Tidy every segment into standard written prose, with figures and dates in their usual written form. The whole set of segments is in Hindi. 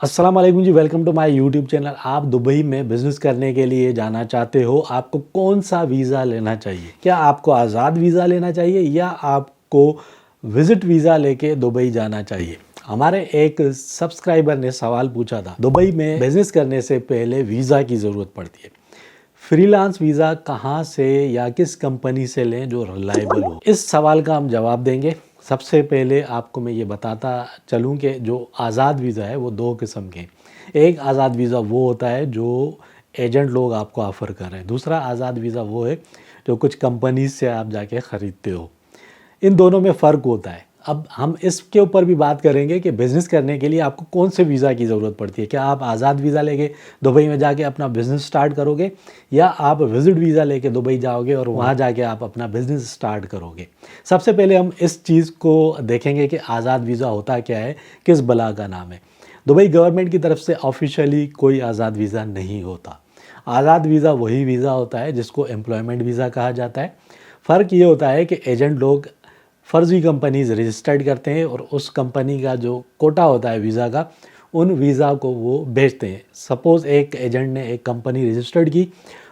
अस्सलाम वालेकुम जी, welcome to my YouTube channel. आप दुबई में बिज़नेस करने के लिए जाना चाहते हो, आपको कौन सा वीज़ा लेना चाहिए? क्या आपको आज़ाद वीज़ा लेना चाहिए या आपको विज़िट वीज़ा लेके दुबई जाना चाहिए? हमारे एक सब्सक्राइबर ने सवाल पूछा था, दुबई में बिज़नेस करने से पहले वीज़ा की ज़रूरत पड़ती है। फ्रीलांस वीज़ा कहाँ से या किस कंपनी से लें जो रिलायबल हो? इस सवाल का हम जवाब देंगे। सबसे पहले आपको मैं ये बताता चलूँ कि जो आज़ाद वीज़ा है वो 2 किस्म के हैं। एक आज़ाद वीज़ा वो होता है जो एजेंट लोग आपको ऑफ़र कर रहे हैं। दूसरा आज़ाद वीज़ा वो है जो कुछ कंपनीज़ से आप जाके ख़रीदते हो। इन दोनों में फ़र्क होता है। अब हम इसके ऊपर भी बात करेंगे कि बिज़नेस करने के लिए आपको कौन से वीज़ा की ज़रूरत पड़ती है। क्या आप आज़ाद वीज़ा लेके दुबई में जाके अपना बिज़नेस स्टार्ट करोगे या आप विज़िट वीज़ा लेके दुबई जाओगे और वहाँ जाके आप अपना बिज़नेस स्टार्ट करोगे। सबसे पहले हम इस चीज़ को देखेंगे कि आज़ाद वीज़ा होता क्या है, किस बला का नाम है। दुबई गवर्नमेंट की तरफ से ऑफ़िशियली कोई आज़ाद वीज़ा नहीं होता। आज़ाद वीज़ा वही वीज़ा होता है जिसको एम्प्लॉयमेंट वीज़ा कहा जाता है। फ़र्क ये होता है कि एजेंट लोग फ़र्ज़ी कंपनीज़ रजिस्टर्ड करते हैं और उस कंपनी का जो कोटा होता है वीज़ा का, उन वीज़ा को वो बेचते हैं। सपोज़ एक एजेंट ने एक कंपनी रजिस्टर्ड की,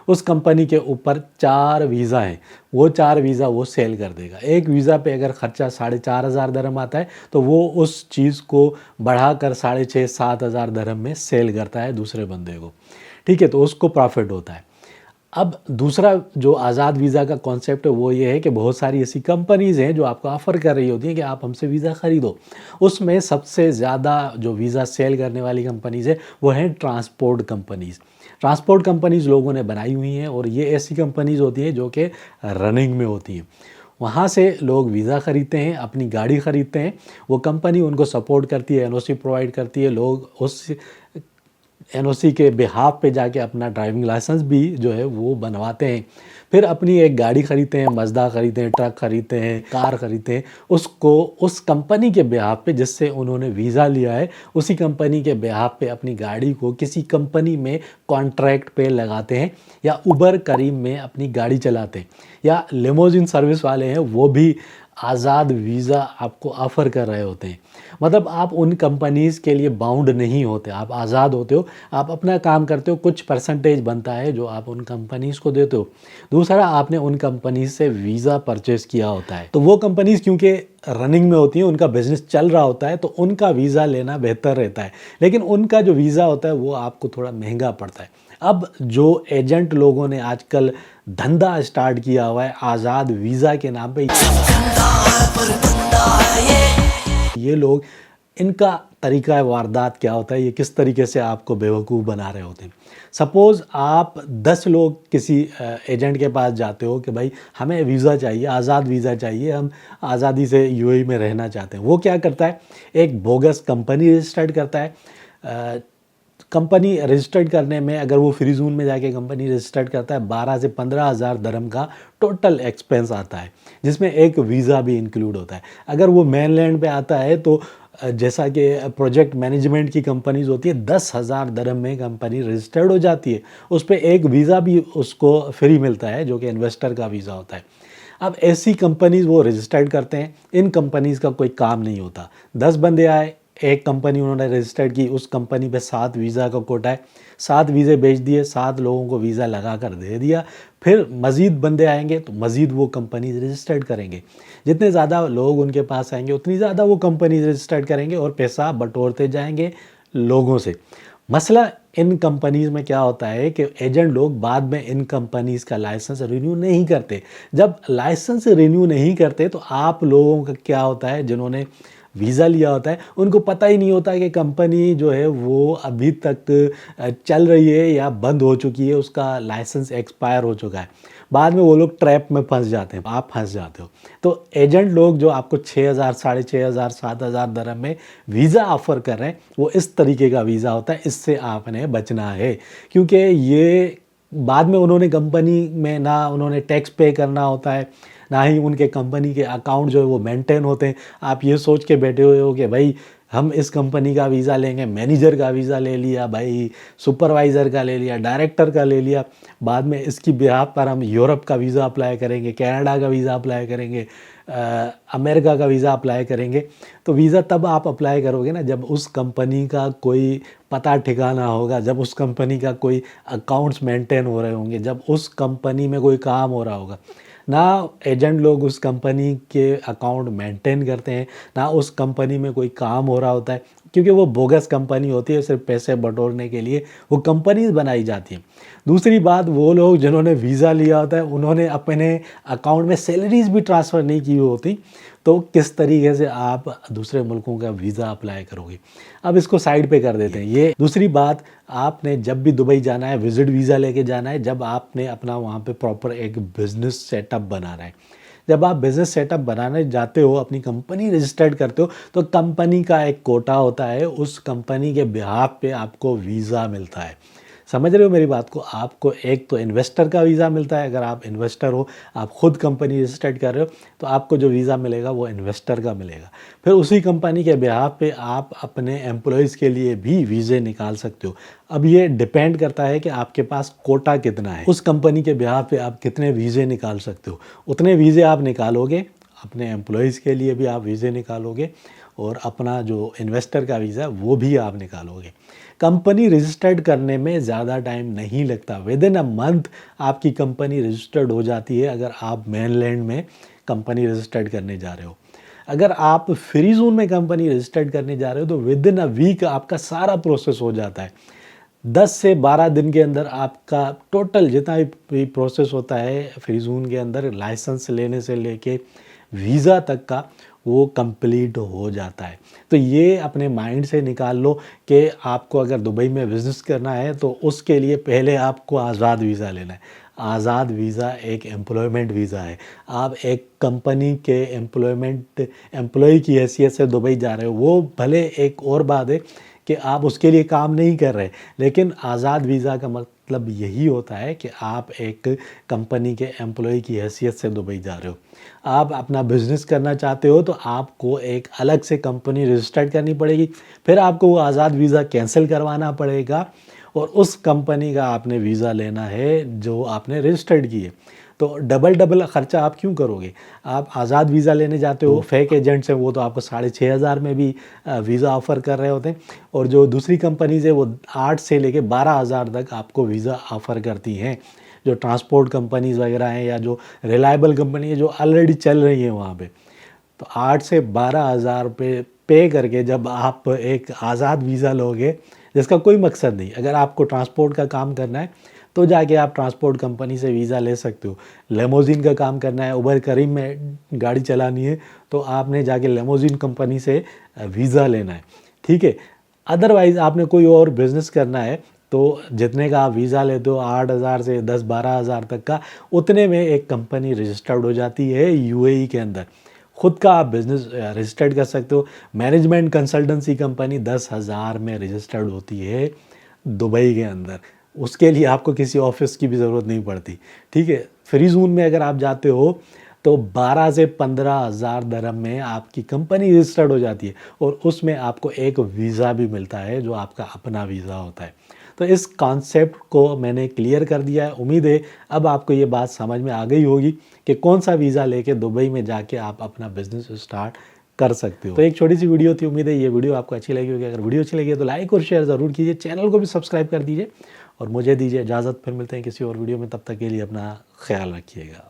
उस कंपनी के ऊपर 4 वीज़ा हैं, वो 4 वीज़ा वो सेल कर देगा। एक वीज़ा पे अगर ख़र्चा 4,500 दरहम आता है तो वो उस चीज़ को बढ़ाकर 6,500-7,000 दरहम में सेल करता है दूसरे बंदे को। ठीक है, तो उसको प्रॉफ़िट होता है। अब दूसरा जो आज़ाद वीज़ा का कॉन्सेप्ट है वो ये है कि बहुत सारी ऐसी कंपनीज़ हैं जो आपको ऑफ़र कर रही होती हैं कि आप हमसे वीज़ा ख़रीदो। उसमें सबसे ज़्यादा जो वीज़ा सेल करने वाली कंपनीज़ है वो हैं ट्रांसपोर्ट कंपनीज़। ट्रांसपोर्ट कंपनीज़ लोगों ने बनाई हुई हैं और ये ऐसी कंपनीज़ होती हैं जो कि रनिंग में होती हैं। वहाँ से लोग वीज़ा ख़रीदते हैं, अपनी गाड़ी ख़रीदते हैं, वो कंपनी उनको सपोर्ट करती है, एनओसी प्रोवाइड करती है, लोग उस एनओसी के बिहाफ़ पे जाके अपना ड्राइविंग लाइसेंस भी जो है वो बनवाते हैं। फिर अपनी एक गाड़ी ख़रीदते हैं, मज़दा ख़रीदते हैं, ट्रक ख़रीदते हैं, कार ख़रीदते हैं, उसको उस कंपनी के बिहाफ़ पे जिससे उन्होंने वीज़ा लिया है, उसी कंपनी के बिहाफ़ पे अपनी गाड़ी को किसी कंपनी में कॉन्ट्रैक्ट पे लगाते हैं या उबर करीम में अपनी गाड़ी चलाते हैं। या लिमोज़िन सर्विस वाले हैं वो भी आज़ाद वीज़ा आपको ऑफ़र कर रहे होते हैं। मतलब आप उन कंपनीज़ के लिए बाउंड नहीं होते, आप आज़ाद होते हो, आप अपना काम करते हो, कुछ परसेंटेज बनता है जो आप उन कंपनीज़ को देते हो। दूसरा, आपने उन कंपनीज़ से वीज़ा परचेज़ किया होता है, तो वो कंपनीज़ क्योंकि रनिंग में होती हैं, उनका बिज़नेस चल रहा होता है, तो उनका वीज़ा लेना बेहतर रहता है। लेकिन उनका जो वीज़ा होता है वो आपको थोड़ा महंगा पड़ता है। अब जो एजेंट लोगों ने आजकल धंधा स्टार्ट किया हुआ है आज़ाद वीज़ा के नाम पे, ये लोग, इनका तरीका वारदात क्या होता है, ये किस तरीके से आपको बेवकूफ़ बना रहे होते हैं। सपोज़ आप 10 लोग किसी एजेंट के पास जाते हो कि भाई हमें वीज़ा चाहिए, आज़ाद वीज़ा चाहिए, हम आज़ादी से यूएई में रहना चाहते हैं। वो क्या करता है, एक बोगस कंपनी रजिस्टर्ड करता है। कंपनी रजिस्टर्ड करने में, अगर वो फ्री ज़ोन में जाके कंपनी रजिस्टर्ड करता है, 12 से 15,000 दरहम का टोटल एक्सपेंस आता है, जिसमें एक वीज़ा भी इंक्लूड होता है। अगर वो मेनलैंड पे आता है तो जैसा कि प्रोजेक्ट मैनेजमेंट की कंपनीज़ होती है, 10,000 दरहम में कंपनी रजिस्टर्ड हो जाती है। उस पे एक वीज़ा भी उसको फ्री मिलता है जो कि इन्वेस्टर का वीज़ा होता है। अब ऐसी कंपनीज़ वो रजिस्टर्ड करते हैं, इन कंपनीज़ का कोई काम नहीं होता। 10 बंदे आए, एक कंपनी उन्होंने रजिस्टर्ड की, उस कंपनी पे 7 वीज़ा का कोटा है, 7 वीज़े बेच दिए, 7 लोगों को वीज़ा लगा कर दे दिया। फिर मज़ीद बंदे आएंगे तो मज़ीद वो कंपनी रजिस्टर्ड करेंगे। जितने ज़्यादा लोग उनके पास आएंगे उतनी ज़्यादा वो कंपनी रजिस्टर्ड करेंगे और पैसा बटोरते जाएंगे लोगों से। मसला इन कंपनीज़ में क्या होता है कि एजेंट लोग बाद में इन कंपनीज़ का लाइसेंस रिन्यू नहीं करते। जब लाइसेंस रिन्यू नहीं करते तो आप लोगों का क्या होता है, जिन्होंने वीज़ा लिया होता है उनको पता ही नहीं होता कि कंपनी जो है वो अभी तक चल रही है या बंद हो चुकी है, उसका लाइसेंस एक्सपायर हो चुका है। बाद में वो लोग ट्रैप में फंस जाते हैं, आप फंस जाते हो। तो एजेंट लोग जो आपको 6,000, 6,500, 7,000 दरहम में वीज़ा ऑफ़र कर रहे हैं, वो इस तरीके का वीज़ा होता है। इससे आपने बचना है, क्योंकि ये बाद में उन्होंने कंपनी में ना उन्होंने टैक्स पे करना होता है, ना ही उनके कंपनी के अकाउंट जो है वो मेंटेन होते हैं। आप ये सोच के बैठे हुए हो कि भाई हम इस कंपनी का वीज़ा लेंगे, मैनेजर का वीज़ा ले लिया, भाई सुपरवाइज़र का ले लिया, डायरेक्टर का ले लिया, बाद में इसकी बिहाफ़ पर हम यूरोप का वीज़ा अप्लाई करेंगे, कनाडा का वीज़ा अप्लाई करेंगे, अमेरिका का वीज़ा अप्लाई करेंगे, तो वीज़ा तब आप अप्लाई करोगे ना जब उस कंपनी का कोई पता ठिकाना होगा, जब उस कंपनी का कोई अकाउंट्स मेंटेन हो रहे होंगे, जब उस कंपनी में कोई काम हो रहा होगा। ना एजेंट लोग उस कंपनी के अकाउंट मेंटेन करते हैं, ना उस कंपनी में कोई काम हो रहा होता है, क्योंकि वो बोगस कंपनी होती है, सिर्फ पैसे बटोरने के लिए वो कंपनीज बनाई जाती हैं। दूसरी बात, वो लोग जिन्होंने वीज़ा लिया होता है उन्होंने अपने अकाउंट में सैलरीज भी ट्रांसफ़र नहीं की होती, तो किस तरीके से आप दूसरे मुल्कों का वीज़ा अप्लाई करोगे। अब इसको साइड पे कर देते हैं। ये दूसरी बात, आपने जब भी दुबई जाना है विज़िट वीज़ा लेके जाना है जब आपने अपना वहाँ पे प्रॉपर एक बिज़नेस सेटअप बनाना है। जब आप बिज़नेस सेटअप बनाने जाते हो, अपनी कंपनी रजिस्टर्ड करते हो, तो कंपनी का एक कोटा होता है, उस कंपनी के बिहाफ पे आपको वीज़ा मिलता है। समझ रहे हो मेरी बात को? आपको एक तो इन्वेस्टर का वीज़ा मिलता है, अगर आप इन्वेस्टर हो, आप खुद कंपनी रजिस्टर्ड कर रहे हो, तो आपको जो वीज़ा मिलेगा वो इन्वेस्टर का मिलेगा। फिर उसी कंपनी के बिहाफ पे आप अपने एम्प्लॉइज़ के लिए भी वीज़े निकाल सकते हो। अब ये डिपेंड करता है कि आपके पास कोटा कितना है, उस कंपनी के बिहाफ पे आप कितने वीज़े निकाल सकते हो। उतने वीज़े आप निकालोगे, अपने एम्प्लॉइज़ के लिए भी आप वीज़े निकालोगे और अपना जो इन्वेस्टर का वीज़ा वो भी आप निकालोगे। कंपनी रजिस्टर्ड करने में ज़्यादा टाइम नहीं लगता, विद इन अ मंथ आपकी कंपनी रजिस्टर्ड हो जाती है अगर आप मेनलैंड में कंपनी रजिस्टर्ड करने जा रहे हो। अगर आप फ्री जोन में कंपनी रजिस्टर्ड करने जा रहे हो तो विद इन अ वीक आपका सारा प्रोसेस हो जाता है। 10 से 12 दिन के अंदर आपका टोटल जितना भी प्रोसेस होता है फ्री जोन के अंदर, लाइसेंस लेने से लेके वीज़ा तक का, वो कंप्लीट हो जाता है। तो ये अपने माइंड से निकाल लो कि आपको अगर दुबई में बिज़नेस करना है तो उसके लिए पहले आपको आज़ाद वीज़ा लेना है। आज़ाद वीज़ा एक एम्प्लॉयमेंट वीज़ा है। आप एक कंपनी के एम्प्लॉय की हैसियत से दुबई जा रहे हो, वो भले एक और बात है कि आप उसके लिए काम नहीं कर रहे, लेकिन आज़ाद वीज़ा का मतलब यही होता है कि आप एक कंपनी के एम्प्लॉय की हैसियत से दुबई जा रहे हो। आप अपना बिज़नेस करना चाहते हो तो आपको एक अलग से कंपनी रजिस्टर्ड करनी पड़ेगी, फिर आपको वो आज़ाद वीज़ा कैंसिल करवाना पड़ेगा और उस कंपनी का आपने वीज़ा लेना है जो आपने रजिस्टर्ड की है। तो डबल ख़र्चा आप क्यों करोगे? आप आज़ाद वीज़ा लेने जाते हो, फेक एजेंट्स हैं वो तो आपको 6,500 में भी वीज़ा ऑफ़र कर रहे होते हैं, और जो दूसरी कंपनीज़ है वो 8 से लेके 12,000 तक आपको वीज़ा ऑफ़र करती हैं। जो ट्रांसपोर्ट कंपनीज़ वगैरह हैं या जो रिलायबल कंपनी है जो ऑलरेडी चल रही है वहाँ पे, तो 8 से 12,000 रुपये पे करके जब आप एक आज़ाद वीज़ा लोगे जिसका कोई मकसद नहीं, अगर आपको ट्रांसपोर्ट का काम करना है तो जाके आप ट्रांसपोर्ट कंपनी से वीज़ा ले सकते हो। लेमोज़िन का काम करना है, उबर करीम में गाड़ी चलानी है, तो आपने जाके लेमोज़िन कंपनी से वीज़ा लेना है, ठीक है। अदरवाइज़ आपने कोई और बिज़नेस करना है तो जितने का आप वीज़ा लेते हो 8,000 से 10-12,000 तक का, उतने में एक कंपनी रजिस्टर्ड हो जाती है यूएई के अंदर। खुद का आप बिज़नेस रजिस्टर्ड कर सकते हो। मैनेजमेंट कंसल्टेंसी कंपनी 10,000 में रजिस्टर्ड होती है दुबई के अंदर। उसके लिए आपको किसी ऑफ़िस की भी ज़रूरत नहीं पड़ती, ठीक है। फ्री ज़ोन में अगर आप जाते हो तो 12 से 15,000 दिरहम में आपकी कंपनी रजिस्टर्ड हो जाती है और उसमें आपको एक वीज़ा भी मिलता है जो आपका अपना वीज़ा होता है। तो इस कॉन्सेप्ट को मैंने क्लियर कर दिया है। उम्मीद है अब आपको ये बात समझ में आ गई होगी कि कौन सा वीज़ा लेके दुबई में जाके आप अपना बिज़नेस स्टार्ट कर सकते हो। तो एक छोटी सी वीडियो थी, उम्मीद है ये वीडियो आपको अच्छी लगी होगी। अगर वीडियो अच्छी लगी तो लाइक और शेयर ज़रूर कीजिए, चैनल को भी सब्सक्राइब कर दीजिए और मुझे दीजिए इजाज़त। फिर मिलते हैं किसी और वीडियो में, तब तक के लिए अपना ख्याल रखिएगा।